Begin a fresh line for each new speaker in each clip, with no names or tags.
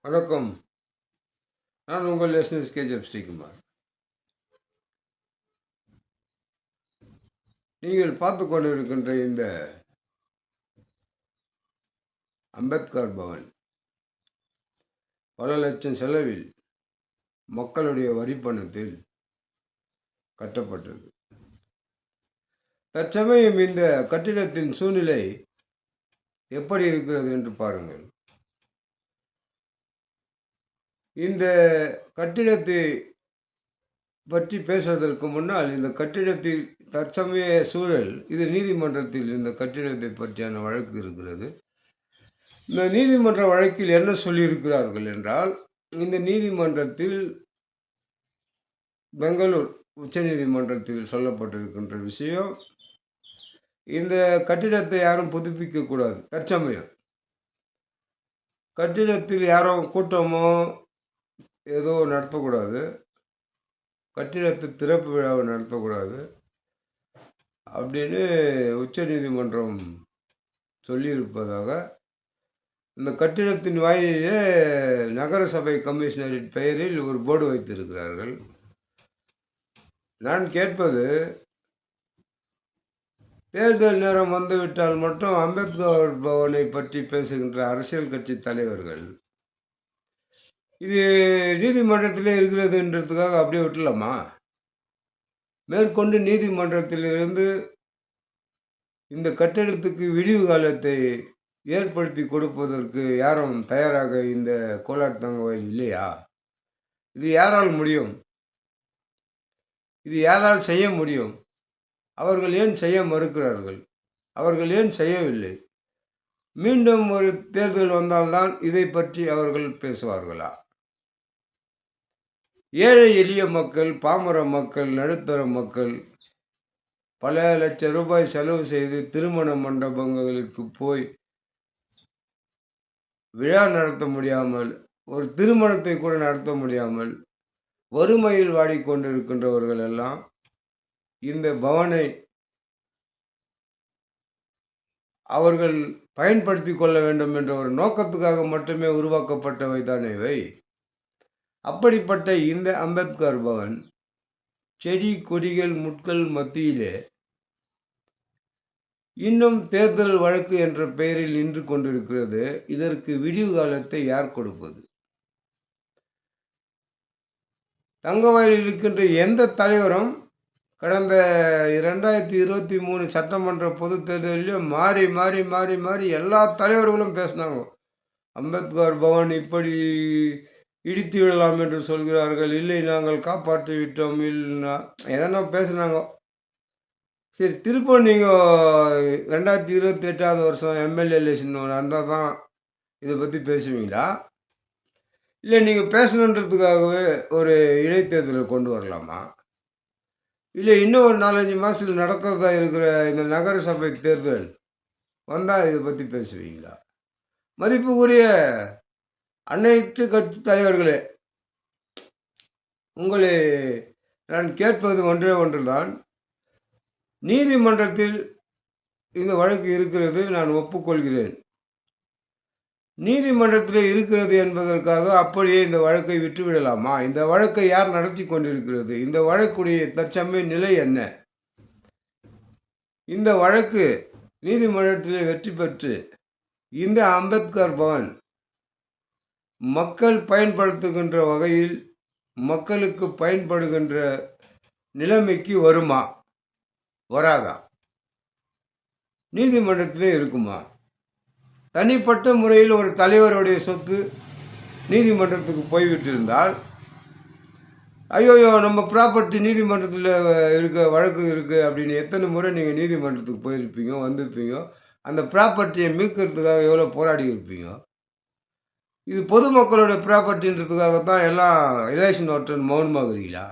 வணக்கம். நான் உங்கள் எஸ்எஸ் கேஜிஎஃப் ஸ்ரீகுமார். நீங்கள் பார்த்து கொண்டிருக்கின்ற இந்த அம்பேத்கர் பவன் பல லட்சம் செலவில் மக்களுடைய வரி பணத்தில் கட்டப்பட்டது. தற்சமயம் இந்த கட்டிடத்தின் சூழ்நிலை எப்படி இருக்கிறது என்று பாருங்கள். இந்த கட்டிடத்தை பற்றி பேசுவதற்கு முன்னால் இந்த கட்டிடத்தில் தற்சமய சூழல், இது நீதிமன்றத்தில் இந்த கட்டிடத்தை பற்றியான வழக்கு இருக்கிறது. இந்த நீதிமன்ற வழக்கில் என்ன சொல்லியிருக்கிறார்கள் என்றால், இந்த நீதிமன்றத்தில் பெங்களூர் உச்ச நீதிமன்றத்தில் சொல்லப்பட்டிருக்கின்ற விஷயம், இந்த கட்டிடத்தை யாரும் புதுப்பிக்கக்கூடாது. தற்சமயம் கட்டிடத்தில் யாரும் கூட்டமோ ஏதோ நடத்தக்கூடாது, கட்டிடத்தை திறப்பு விழாவை நடத்தக்கூடாது அப்படின்னு உச்ச நீதிமன்றம் சொல்லியிருப்பதாக இந்த கட்டிடத்தின் வாயிலே நகர சபை கமிஷனரின் பெயரில் ஒரு போர்டு வைத்திருக்கிறார்கள். நான் கேட்பது, தேர்தல் நேரம் வந்துவிட்டால் மட்டும் அம்பேத்கர் பவனை பற்றி பேசுகின்ற அரசியல் கட்சி தலைவர்கள் இது நீதிமன்றத்திலே இருக்கிறதுன்றதுக்காக அப்படியே விட்டுலாமா? மேற்கொண்டு நீதிமன்றத்திலிருந்து இந்த கட்டிடத்துக்கு விடிவு காலத்தை ஏற்படுத்தி கொடுப்பதற்கு யாரும் தயாராக இந்த கோலார் தங்கவயல் இல்லையா? இது யாரால் முடியும்? இது யாரால் செய்ய முடியும்? அவர்கள் ஏன் செய்ய மறுக்கிறார்கள்? அவர்கள் ஏன் செய்யவில்லை? மீண்டும் ஒரு தேர்தல் வந்தால்தான் இதை பற்றி அவர்கள் பேசுவார்களா? ஏழை எளிய மக்கள், பாமர மக்கள், நடுத்தர மக்கள் பல லட்சம் ரூபாய் செலவு செய்து திருமண மண்டபங்களுக்கு போய் விழா நடத்த முடியாமல், ஒரு திருமணத்தை கூட நடத்த முடியாமல் வறுமையில் வாடிக்கொண்டிருக்கின்றவர்கள் எல்லாம் இந்த பவனை அவர்கள் பயன்படுத்தி கொள்ள வேண்டும் என்ற ஒரு நோக்கத்துக்காக மட்டுமே உருவாக்கப்பட்டவை தானே இவை. அப்படிப்பட்ட இந்த அம்பேத்கர் பவன் செடி கொடிகள் முட்கள் மத்தியிலே இன்னும் தேர்தல் வழக்கு என்ற பெயரில் நின்று கொண்டிருக்கிறது. இதற்கு விடிவு காலத்தை யார் கொடுப்பது? தங்கவயலில் இருக்கின்ற எந்த தலைவரும் கடந்த 2023 சட்டமன்ற பொது தேர்தலிலும் மாறி மாறி மாறி மாறி எல்லா தலைவர்களும் பேசினாங்க. அம்பேத்கர் பவன் இப்படி இடித்து விடலாம் என்று சொல்கிறார்கள், இல்லை நாங்கள் காப்பாற்றி விட்டோம், இல்லைன்னா என்னென்ன பேசுனாங்க. சரி, திரும்ப நீங்கள் 2028 வருஷம் எம்எல்ஏ எலெக்ஷன் நடந்தால் தான் இதை பற்றி பேசுவீங்களா? இல்லை நீங்கள் பேசணுன்றதுக்காகவே ஒரு இடைத்தேர்தலை கொண்டு வரலாமா? இல்லை இன்னும் ஒரு 4-5 மாதத்தில் நடக்கிறதா இருக்கிற இந்த நகர சபை தேர்தல் வந்தால் இதை பற்றி பேசுவீங்களா? மதிப்புக்குரிய அனைத்து கட்சி தலைவர்களே, உங்களை நான் கேட்பது ஒன்றே ஒன்றுதான். நீதிமன்றத்தில் இந்த வழக்கு இருக்கிறது, நான் ஒப்புக்கொள்கிறேன். நீதிமன்றத்தில் இருக்கிறது என்பதற்காக அப்படியே இந்த வழக்கை விட்டுவிடலாமா? இந்த வழக்கை யார் நடத்தி கொண்டிருக்கிறது? இந்த வழக்குடைய தற்சமய நிலை என்ன? இந்த வழக்கு நீதிமன்றத்தில் வெற்றி பெற்று இந்த அம்பேத்கர் பவன் மக்கள் பயன்படுத்துகின்ற வகையில் மக்களுக்கு பயன்படுகின்ற நிலைமைக்கு வருமா? வராதா? நீதிமன்றத்திலே இருக்குமா? தனிப்பட்ட முறையில் ஒரு தலைவருடைய சொத்து நீதிமன்றத்துக்கு போய்விட்டிருந்தால், ஐயோயோ நம்ம ப்ராப்பர்ட்டி நீதிமன்றத்தில் இருக்க வழக்கு இருக்குது அப்படின்னு எத்தனை முறை நீங்கள் நீதிமன்றத்துக்கு போயிருப்பீங்க, வந்திருப்பீங்க. அந்த ப்ராப்பர்ட்டியை மீட்கிறதுக்காக எவ்வளோ போராடி இருப்பீங்க. இது பொதுமக்களோட ப்ராப்பர்ட்டின்றதுக்காகத்தான் எல்லாம் எலெக்ஷன் ஓட்டுன்னு மௌனமாகிறீங்களா?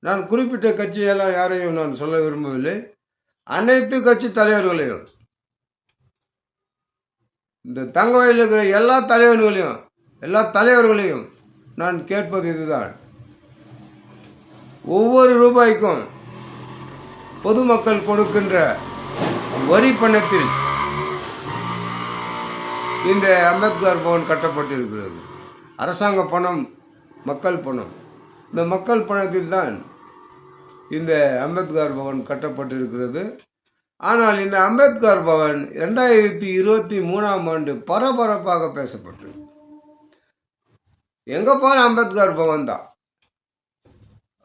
நான் குறிப்பிட்ட கட்சியெல்லாம் யாரையும் நான் சொல்ல விரும்பவில்லை. அனைத்து கட்சி தலைவர்களையும், இந்த தங்கவயலில் இருக்கிற எல்லா தலைவர்களையும் நான் கேட்பது இதுதான். ஒவ்வொரு ரூபாய்க்கும் பொதுமக்கள் கொடுக்கின்ற வரி பணத்தில் இந்த அம்பேத்கர் பவன் கட்டப்பட்டிருக்கிறது. அரசாங்க பணம், மக்கள் பணம். இந்த மக்கள் பணத்தில் தான் இந்த அம்பேத்கர் பவன் கட்டப்பட்டிருக்கிறது. ஆனால் இந்த அம்பேத்கர் பவன் 2023ஆம் ஆண்டு பரபரப்பாக பேசப்பட்டது. எங்கே பாரு அம்பேத்கர் பவன் தான்.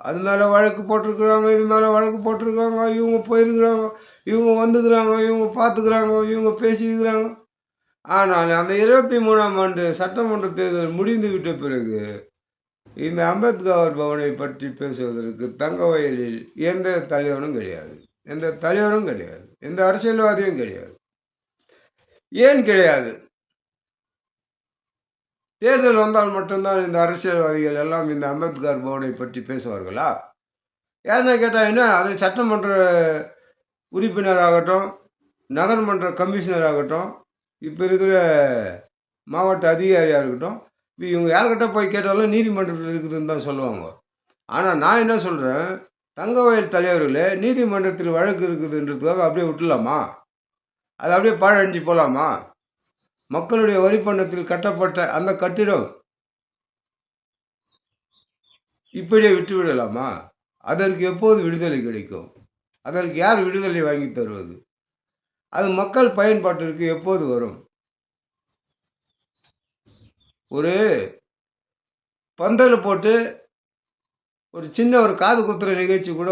அது மேலே வழக்கு போட்டிருக்கிறாங்க, இது மேலே வழக்கு போட்டிருக்காங்க, இவங்க போயிருக்கிறாங்க, இவங்க வந்துக்கிறாங்க, இவங்க பார்த்துக்கிறாங்க, இவங்க பேசிக்கிறாங்க. ஆனால் அந்த 23ஆம் ஆண்டு சட்டமன்ற தேர்தல் முடிந்து விட்ட பிறகு இந்த அம்பேத்கர் பவனை பற்றி பேசுவதற்கு தங்கவயலில் எந்த தலைவரும் கிடையாது, எந்த தலைவரும் கிடையாது, எந்த அரசியல்வாதியும் கிடையாது. ஏன் கிடையாது? தேர்தல் வந்தால் மட்டும்தான் இந்த அரசியல்வாதிகள் எல்லாம் இந்த அம்பேத்கர் பவனை பற்றி பேசுவார்களா? யாருன்னா கேட்டால் என்ன, அது சட்டமன்ற உறுப்பினராகட்டும், நகர்மன்ற கமிஷனர் ஆகட்டும், இப்போ இருக்கிற மாவட்ட அதிகாரியாக இருக்கட்டும், இப்போ இவங்க யார்கிட்ட போய் கேட்டாலும் நீதிமன்றத்தில் இருக்குதுன்னு தான் சொல்லுவாங்க. ஆனால் நான் என்ன சொல்கிறேன், தங்கவயல் தலைவர்களே, நீதிமன்றத்தில் வழக்கு இருக்குதுன்றதுக்காக அப்படியே விட்டுலாமா? அது அப்படியே பாழடைஞ்சு போகலாமா? மக்களுடைய வரிப்பணத்தில் கட்டப்பட்ட அந்த கட்டிடம் இப்படியே விட்டு விடலாமா? அதற்கு எப்போது விடுதலை கிடைக்கும்? அதற்கு யார் விடுதலை வாங்கி தருவது? அது மக்கள் பயன்பாட்டிற்கு எப்போது வரும்? ஒரு பந்தல் போட்டு ஒரு சின்ன ஒரு காது குத்துற நிகழ்ச்சி கூட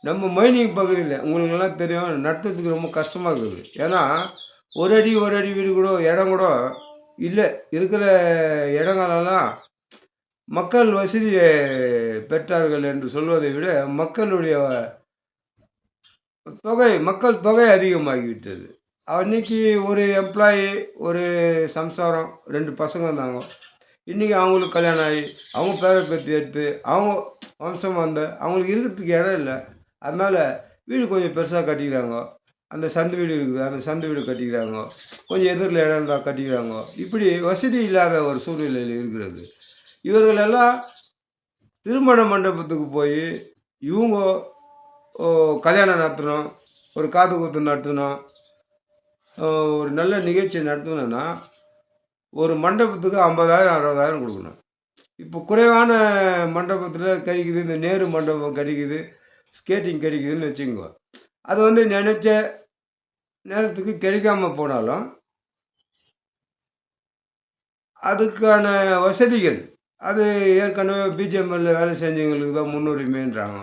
நம்ம மைனிங் பகுதியில் உங்களுக்கெல்லாம் தெரியும், நடத்துறதுக்கு ரொம்ப கஷ்டமாக இருக்குது. ஏன்னா ஒரு அடி வீடு கூட இடம் கூட இல்லை. இருக்கிற இடங்களெல்லாம் மக்கள் வசதியை பெற்றார்கள் என்று சொல்வதை விட மக்கள் தொகை அதிகமாகிவிட்டது. அன்றைக்கி ஒரு எம்ப்ளாயி, ஒரு சம்சாரம், 2 பசங்க இருந்தாங்க. இன்றைக்கி அவங்களுக்கு கல்யாணம் ஆகி அவங்க பேரை பேத்தி எடுத்து அவங்க வம்சம் வந்த அவங்களுக்கு இருக்கிறதுக்கு இடம் இல்லை. அதனால் வீடு கொஞ்சம் பெருசாக கட்டிக்கிறாங்க. அந்த சந்து வீடு இருக்குது, அந்த சந்து வீடு கட்டிக்கிறாங்க. கொஞ்சம் எதிரில் இடம் இருந்தால் கட்டிக்கிறாங்க. இப்படி வசதி இல்லாத ஒரு சூழ்நிலையில் இருக்கிறது. இவர்களெல்லாம் திருமண மண்டபத்துக்கு போய் இவங்க கல்யாணம் நடத்தணும், ஒரு காது குத்து நடத்தணும், ஒரு நல்ல நிகழ்ச்சி நடத்தணும்னா ஒரு மண்டபத்துக்கு 50,000 60,000 கொடுக்கணும். இப்போ குறைவான மண்டபத்தில் கிடைக்குது, இந்த நேரு மண்டபம் கிடைக்குது, ஸ்கேட்டிங் கிடைக்குதுன்னு வச்சுக்கோங்க. அது வந்து நினச்ச நேரத்துக்கு கிடைக்காம போனாலும் அதுக்கான வசதிகள் அது ஏற்கனவே பிஜிஎம்எல்ல வேலை செஞ்சவங்களுக்கு தான் முன்னுரிமைன்றாங்க.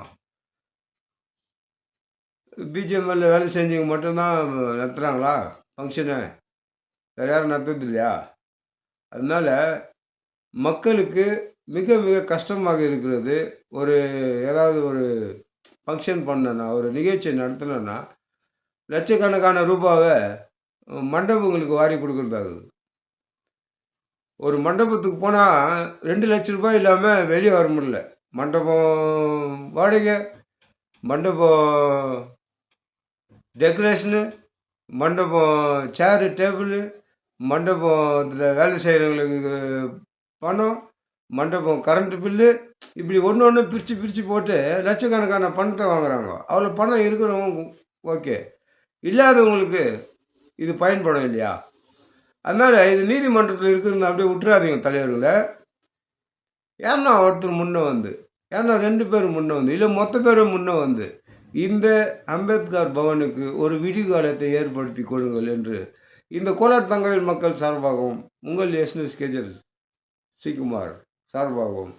பிஜிஎம்எல்ல வேலை செஞ்சவங்க மட்டும்தான் நடத்துகிறாங்களா ஃபங்க்ஷனை? வேறு யாரும் நடத்துறது இல்லையா? அதனால் மக்களுக்கு மிக மிக கஷ்டமாக இருக்கிறது. ஏதாவது ஒரு ஃபங்க்ஷன் பண்ணனா, ஒரு நிகழ்ச்சி நடத்தணுன்னா லட்சக்கணக்கான ரூபாவை மண்டபங்களுக்கு வாரி கொடுக்குறதாகுது. ஒரு மண்டபத்துக்கு போனால் 2 லட்ச ரூபாய் இல்லாமல் வெளியே வர முடியல. மண்டபம் வாடகை, மண்டபம் டெக்கரேஷனு, மண்டபம் சேரு டேபிள், மண்டபத்தில் வேலை செய்கிறவங்களுக்கு பணம், மண்டபம் கரண்ட்டு பில்லு, இப்படி ஒன்று ஒன்று பிரித்து போட்டு லட்சக்கணக்கான பணத்தை வாங்குகிறாங்க. அவ்வளோ பணம் இருக்கிறவங்க ஓகே, இல்லாதவங்களுக்கு இது பயன்படும் இல்லையா? அதனால் இது நீதிமன்றத்தில் இருக்குதுன்னு அப்படியே விட்டுறாதீங்க தலைவர்களை. ஏன்னா ஒருத்தர் முன்னே வந்து, ஏன்னா 2 பேர் முன்னே வந்து, இல்லை மொத்த பேரும் முன்னே வந்து இந்த அம்பேத்கர் பவனுக்கு ஒரு விடிகாலத்தை ஏற்படுத்தி கொடுங்கள் என்று இந்த கோலார் தங்கவேல் மக்கள் சார்பாகவும் உங்கள் எஸ்எஸ் கேஜிஎஃப் ஸ்ரீகுமார் சார்பாகவும்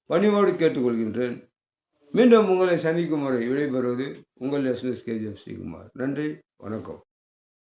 பணிவோடு கேட்டுக்கொள்கின்றேன். மீண்டும் உங்களை சந்திக்கும் வரை விடைபெறுவது உங்கள் எஸ்எஸ் கேஜிஎஃப் ஸ்ரீகுமார். நன்றி, வணக்கம்.